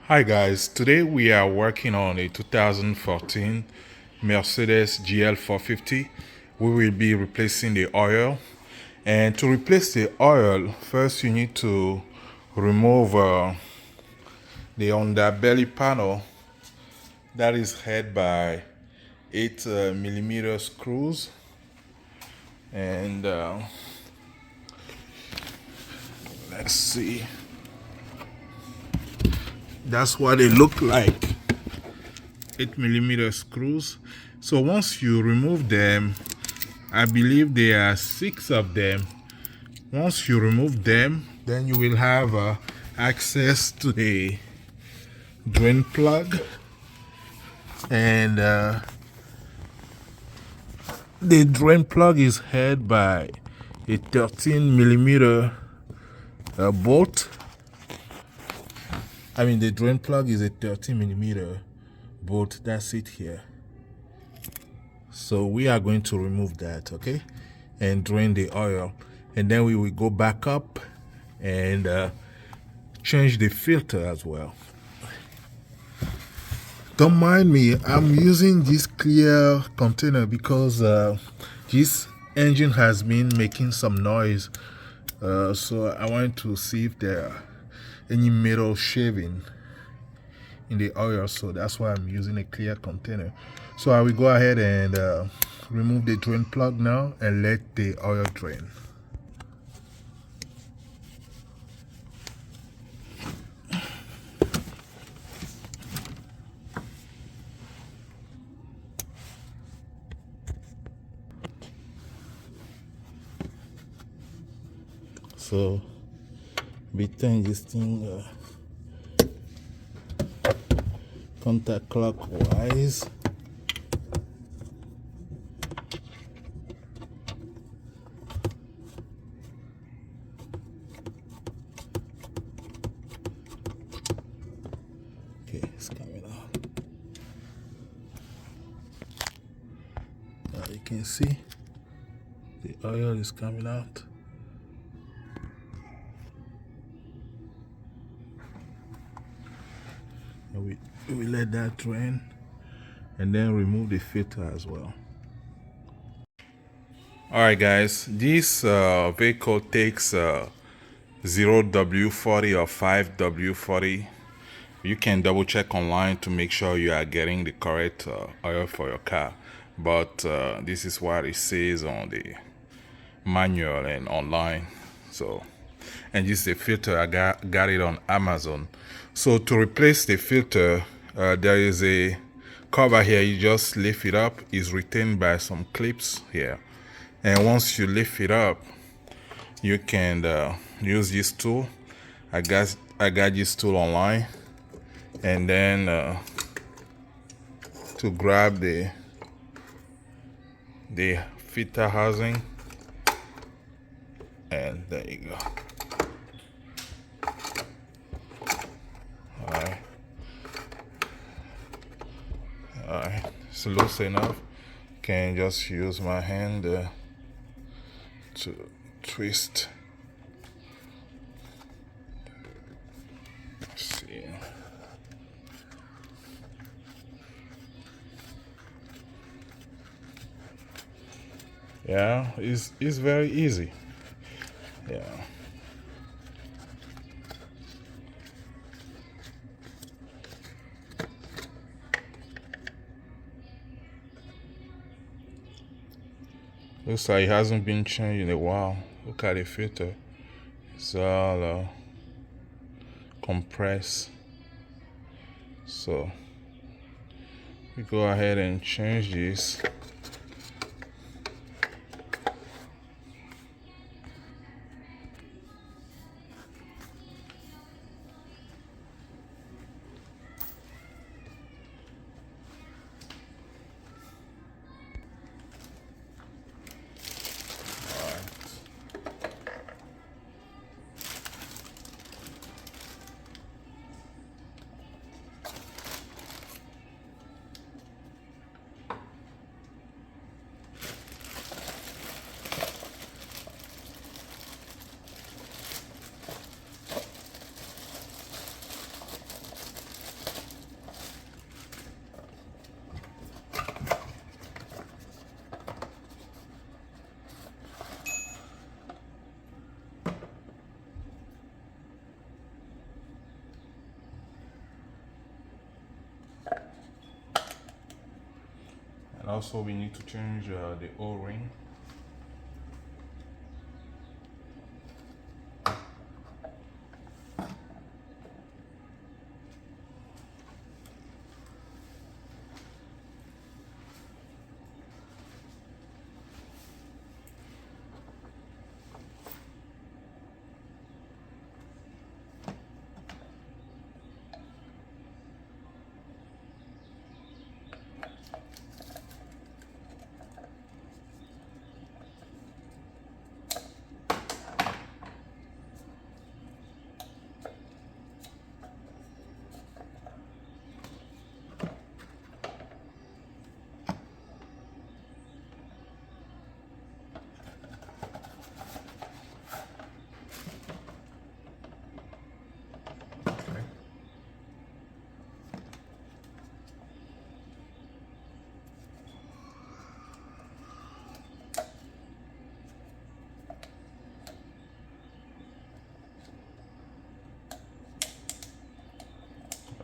Hi guys, today we are working on a 2014 Mercedes GL450. We will be replacing the oil, and to replace the oil, first you need to remove the underbelly panel that is held by 8 millimeter screws, and let's see, that's what they look like. 8 millimeter screws. So once you remove them, I believe there are 6 of them. Once you remove them, then you will have access to the drain plug, and the drain plug is held by a 13 millimeter bolt. I mean, the drain plug is a 13 millimeter bolt. That's it here. So we are going to remove that, okay, and drain the oil, and then we will go back up and change the filter as well. Don't mind me, I'm using this clear container because this engine has been making some noise, so I want to see if there are any metal shaving in the oil, so that's why I'm using a clear container. So I will go ahead and remove the drain plug now and let the oil drain. So we turn this thing contact clockwise. Okay, it's coming out. Now you can see the oil is coming out. And we let that drain and then remove the filter as well. Alright guys, this vehicle takes 0W40 or 5W40. You can double check online to make sure you are getting the correct oil for your car, but this is what it says on the manual and online. So, and this is the filter. I got it on Amazon. So to replace the filter, there is a cover here. You just lift it up. It's retained by some clips here, and once you lift it up, you can use this tool. I got this tool online, and then to grab the filter housing, and there you go. Alright, it's loose enough. Can just use my hand to twist. Let's see. Yeah, it's very easy. Yeah. Looks like it hasn't been changed in a while. Look at the filter. It's all compressed. So we go ahead and change this. Also, we need to change the O-ring.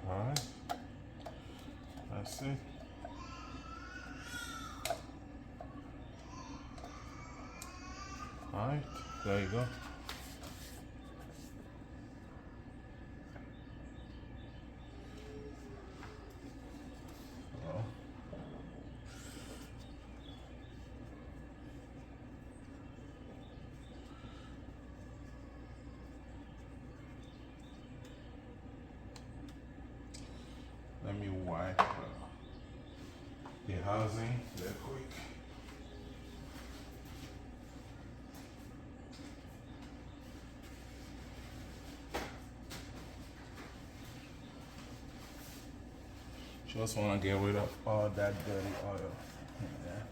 Alright, that's it. Alright, there you go. Let me wipe the housing real quick. Just want to get rid of all that dirty oil in there.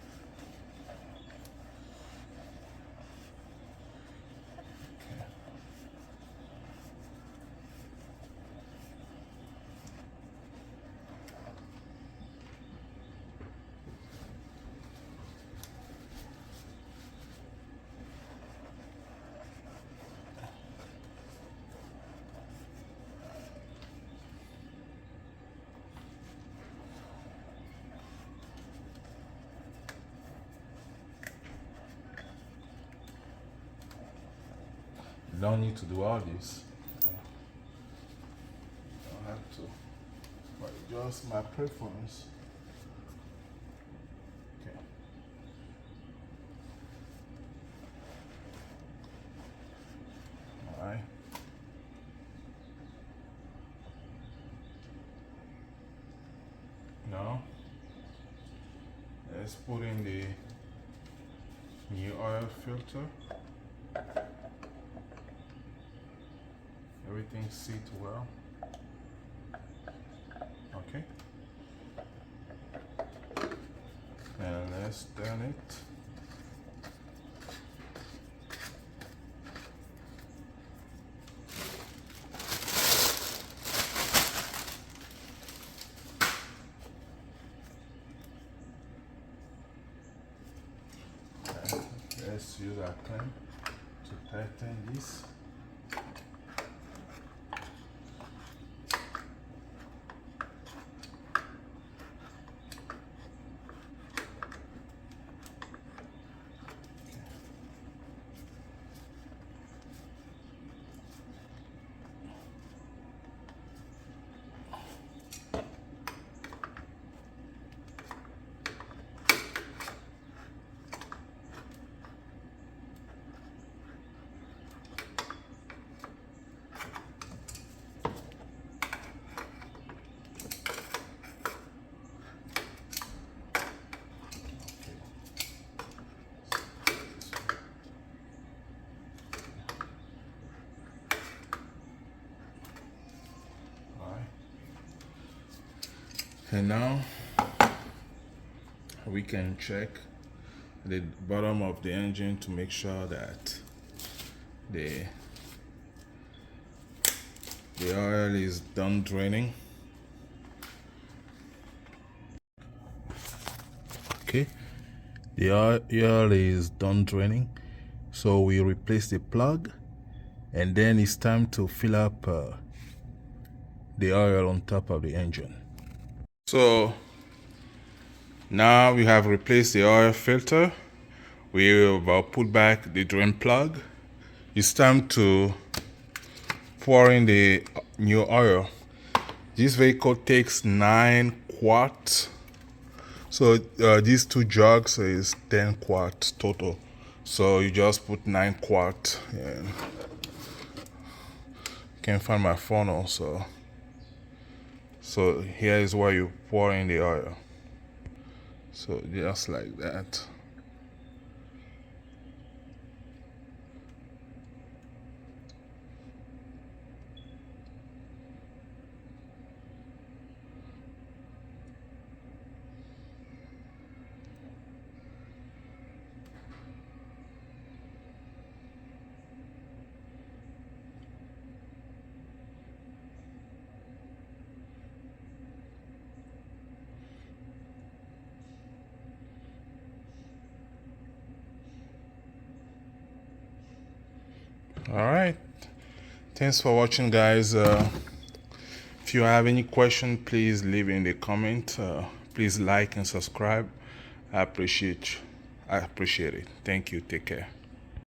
You don't need to do all this. You don't have to. But just my preference. Okay. Alright. Now let's put in the new oil filter. Everything sits well. Okay. And let's turn it. Okay. Let's use our clamp to tighten this. And now we can check the bottom of the engine to make sure that the oil is done draining. Okay, the oil is done draining, so we replace the plug, and then it's time to fill up the oil on top of the engine. So Now we have replaced the oil filter. We will put back the drain plug. It's time to pour in the new oil. This vehicle takes 9 quarts. So these 2 jugs is 10 quarts total. So you just put 9 quarts. And can't find my funnel, so here is where you pour in the oil. So just like that. All right. Thanks for watching, guys. If you have any question, please leave in the comment. Please like and subscribe. I appreciate it. Thank you. Take care.